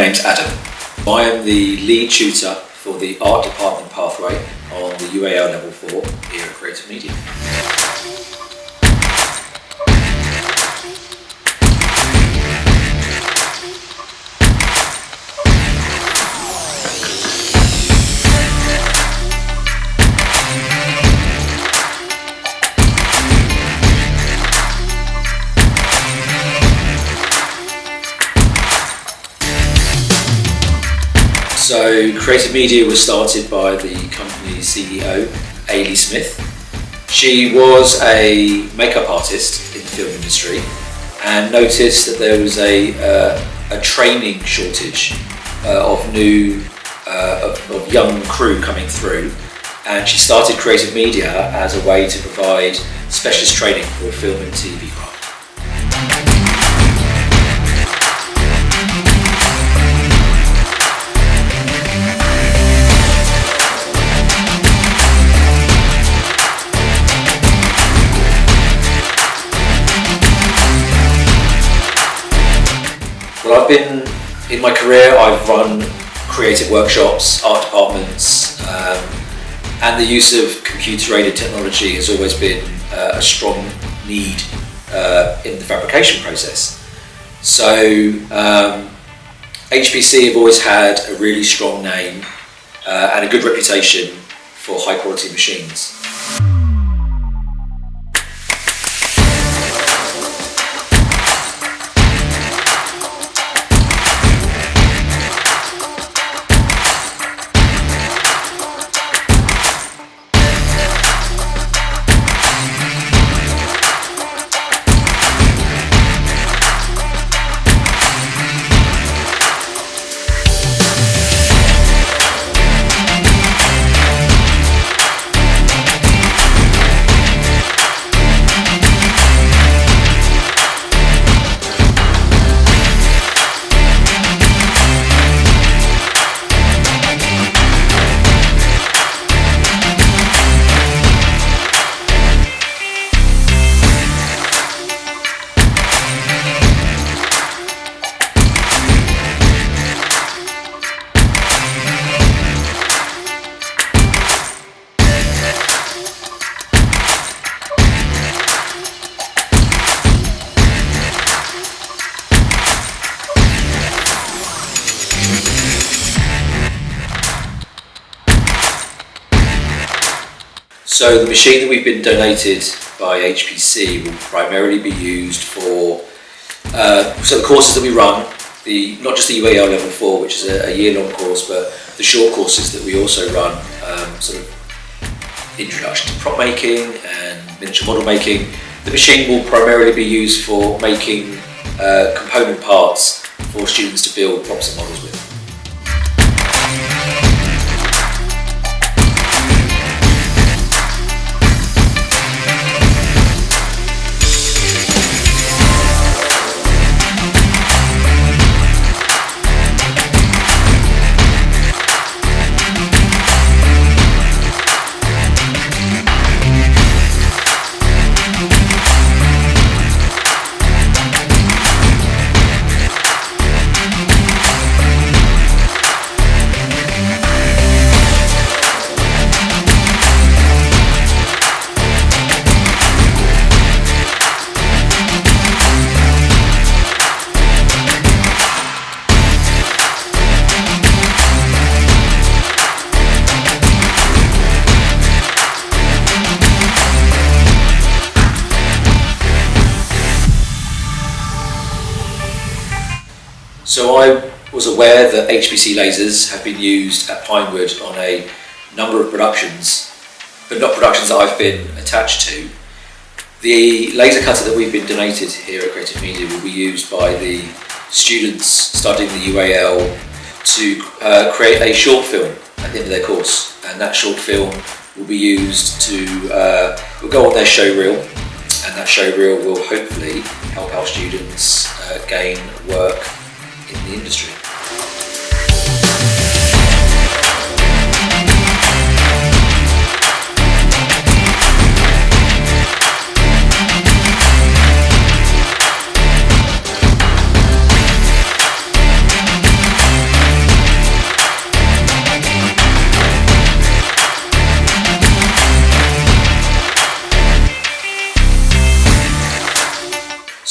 name's Adam. I am the lead tutor for the art department pathway on the UAL level 4 here at Creative Media. So Creative Media was started by the company's CEO, Ailey Smith. She was a makeup artist in the film industry and noticed that there was a training shortage of young crew coming through, and she started Creative Media as a way to provide specialist training for film and TV craft. Well, in my career, I've run creative workshops, art departments, and the use of computer-aided technology has always been a strong need in the fabrication process. So HPC have always had a really strong name and a good reputation for high-quality machines. So the machine that we've been donated by HPC will primarily be used for the courses that we run, not just the UAL level 4, which is a year-long course, but the short courses that we also run, sort of introduction to prop making and miniature model making. The machine will primarily be used for making component parts for students to build props and models with. So I was aware that HPC lasers have been used at Pinewood on a number of productions, but not productions that I've been attached to. The laser cutter that we've been donated here at Creative Media will be used by the students studying the UAL to create a short film at the end of their course, and that short film will be used to will go on their show reel, and that show reel will hopefully help our students gain work in the industry.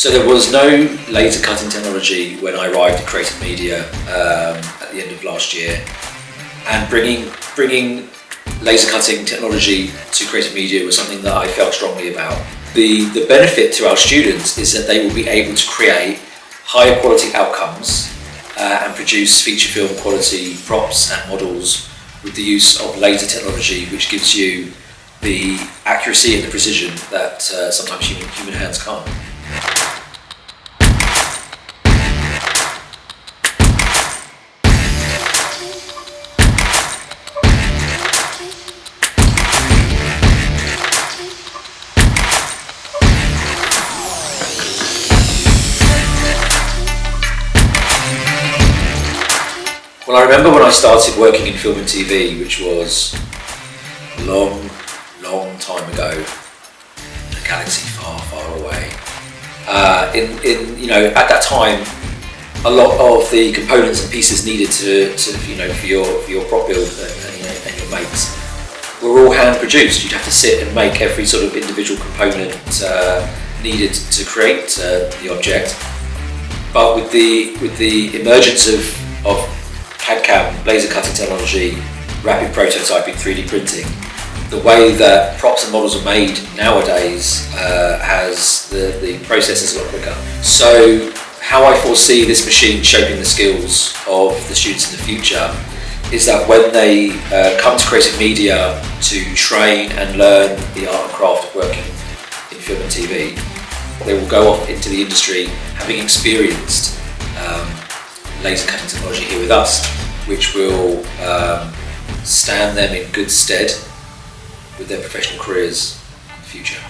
So there was no laser cutting technology when I arrived at Creative Media at the end of last year, and bringing laser cutting technology to Creative Media was something that I felt strongly about. The benefit to our students is that they will be able to create higher quality outcomes and produce feature film quality props and models with the use of laser technology, which gives you the accuracy and the precision that sometimes human hands can't. Well, I remember when I started working in film and TV, which was a long time ago, in a galaxy far away. At that time, a lot of the components and pieces needed for your prop build and your makes were all hand produced. You'd have to sit and make every sort of individual component needed to create the object. But with the emergence of CAD/CAM, laser cutting technology, rapid prototyping, 3D printing, the way that props and models are made nowadays the process is a lot quicker. So how I foresee this machine shaping the skills of the students in the future is that when they come to Creative Media to train and learn the art and craft of working in film and TV, they will go off into the industry having experienced laser cutting technology here with us, which will stand them in good stead with their professional careers in the future.